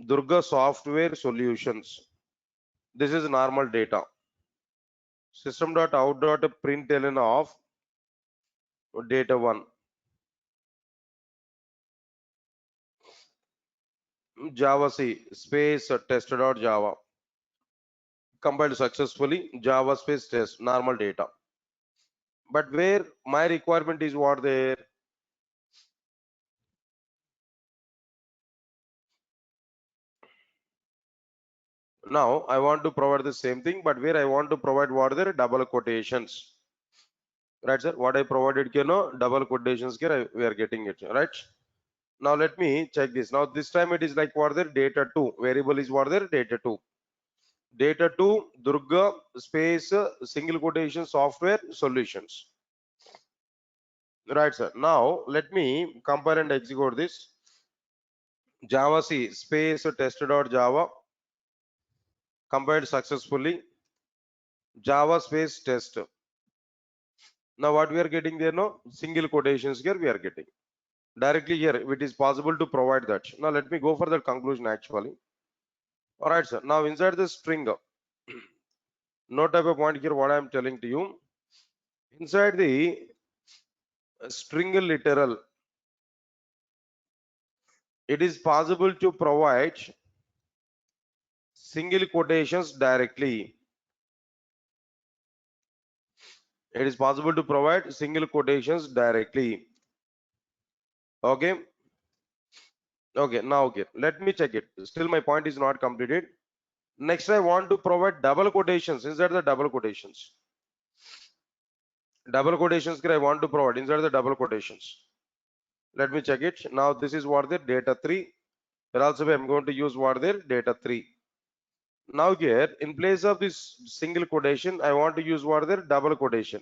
[SPEAKER 1] Durga software solutions. This is normal data. System.out.println of data 1. Java C space test.java. Compiled successfully. Java space test normal data. But where my requirement is what there? Now I want to provide the same thing, but where I want to provide what there double quotations. Right, sir? What I provided, double quotations here, we are getting it, right? Now let me check this. Now this time it is like what there data 2. Variable is what there data 2. Data 2 Durga space single quotation software solutions. Right, sir. Now let me compare and execute this. Java C space test.java compiled successfully. Java space test. Now what we are getting there, no single quotations here we are getting directly here. It is possible to provide that. Now let me go for the conclusion actually. All right, sir. Now inside the string, note type of point here. What I am telling to you, inside the string literal, it is possible to provide single quotations directly. It is possible to provide single quotations directly. Okay. Okay. Now, okay. Let me check it. Still, my point is not completed. Next, I want to provide double quotations inside the double quotations. Double quotations I want to provide inside the double quotations. Let me check it. Now, this is what the data 3. Here also, I'm going to use what the data 3. Now, here, in place of this single quotation, I want to use what the double quotation.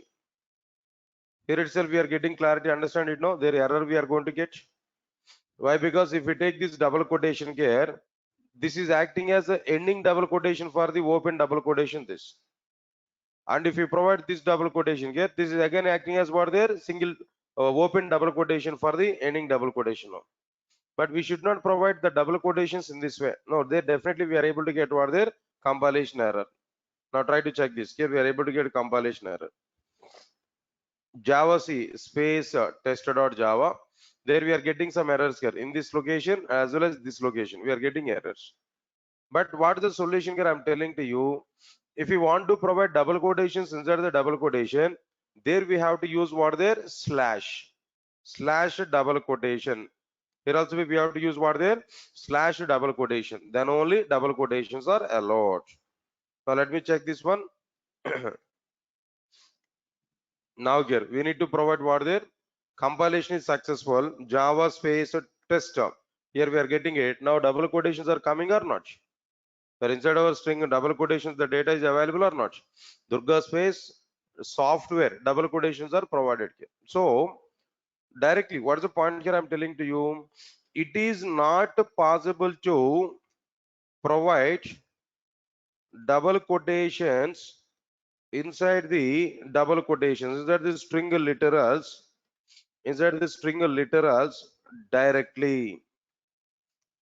[SPEAKER 1] Here itself, we are getting clarity. Understand it? No, there error we are going to get. Why? Because if we take this double quotation here, this is acting as an ending double quotation for the open double quotation. This, and if you provide this double quotation here, this is again acting as what their single open double quotation for the ending double quotation. No. But we should not provide the double quotations in this way. No, they definitely we are able to get what their compilation error. Now try to check this. Here we are able to get a compilation error. Java C space tester.java. There we are getting some errors here in this location as well as this location. We are getting errors. But what is the solution here? I'm telling to you, if you want to provide double quotations inside the double quotation, there we have to use what there slash double quotation. Here also we have to use what there slash double quotation. Then only double quotations are allowed. Now let me check this one. Now here we need to provide what there compilation is successful. Java space test. Here we are getting it. Now double quotations are coming or not? Where inside our string double quotations the data is available or not? Durga space software double quotations are provided here. So directly, what is the point here I'm telling to you? It is not possible to provide double quotations inside the double quotations, inside the string literals directly.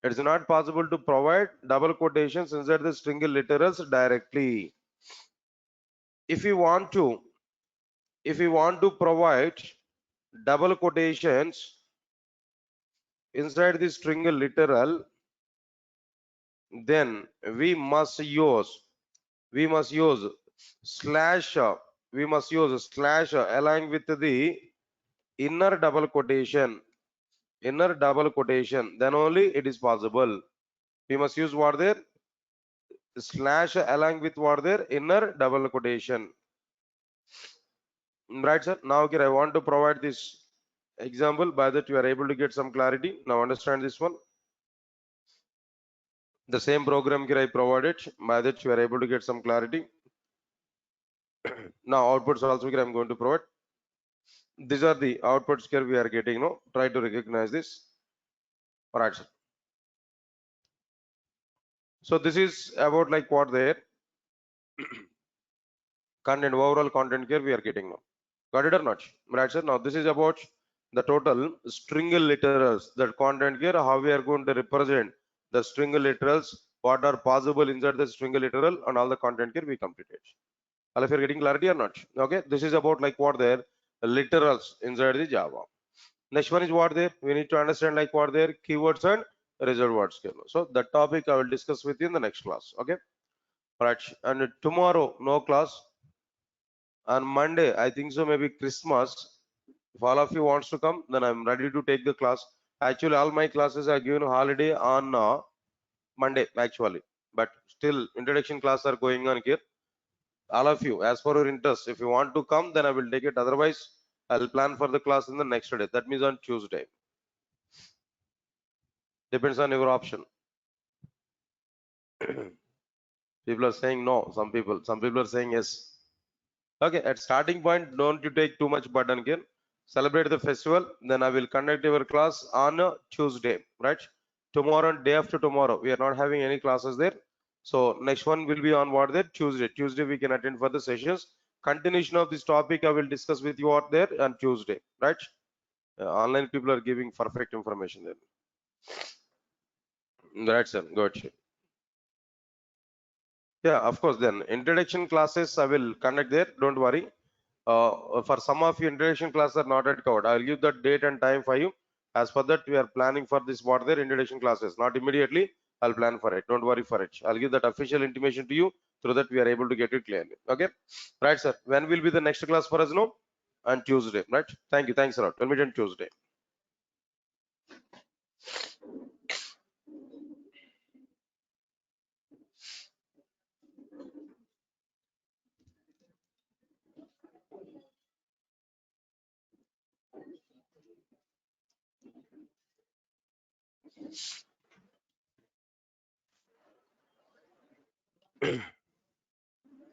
[SPEAKER 1] It is not possible to provide double quotations inside the string literals directly. If you want to provide double quotations inside the string literal, then we must use slash along with the inner double quotation, then only it is possible. We must use what there slash along with what there inner double quotation. Right, sir? Now here I want to provide this example by that you are able to get some clarity. Now understand this one. The same program here I provided, by that you are able to get some clarity. Now outputs also here I'm going to provide. These are the outputs here we are getting. No, try to recognize this. All right, sir. So this is about like what there content, overall content here we are getting now. Got it or not? Right, sir. Now this is about the total string literals, that content here, how we are going to represent the string literals, what are possible inside the string literal, and all the content here we completed. All if you're getting clarity or not? Okay, this is about like what there literals inside the Java. Next one is what there we need to understand like what there keywords and reserved words. So that topic I will discuss with you in the next class. Okay, all right. And tomorrow no class. On Monday I think so, maybe Christmas. If all of you wants to come, then I'm ready to take the class. Actually all my classes are given holiday on Monday actually, but still introduction class are going on here. All of you, as for your interest, if you want to come, then I will take it. Otherwise I'll plan for the class in the next day, that means on Tuesday. Depends on your option. People are saying no, some people are saying yes. Okay, at starting point don't you take too much burden here. Celebrate the festival, then I will conduct your class on Tuesday, right? Tomorrow and day after tomorrow we are not having any classes there. So next one will be on what there Tuesday we can attend for the sessions. continuation of this topic I will discuss with you out there on Tuesday, right? Online people are giving perfect information there. Right, sir. Good. Yeah, of course. Then introduction classes I will conduct there. Don't worry. For some of you, introduction classes are not yet covered. I'll give the date and time for you. As for that, we are planning for this what their introduction classes. Not immediately. I'll plan for it. Don't worry for it. I'll give that official intimation to you through that we are able to get it clearly. Okay. Right, sir. When will be the next class for us? No, on Tuesday. Right. Thank you. Thanks a lot. We'll meet on Tuesday.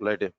[SPEAKER 1] Right.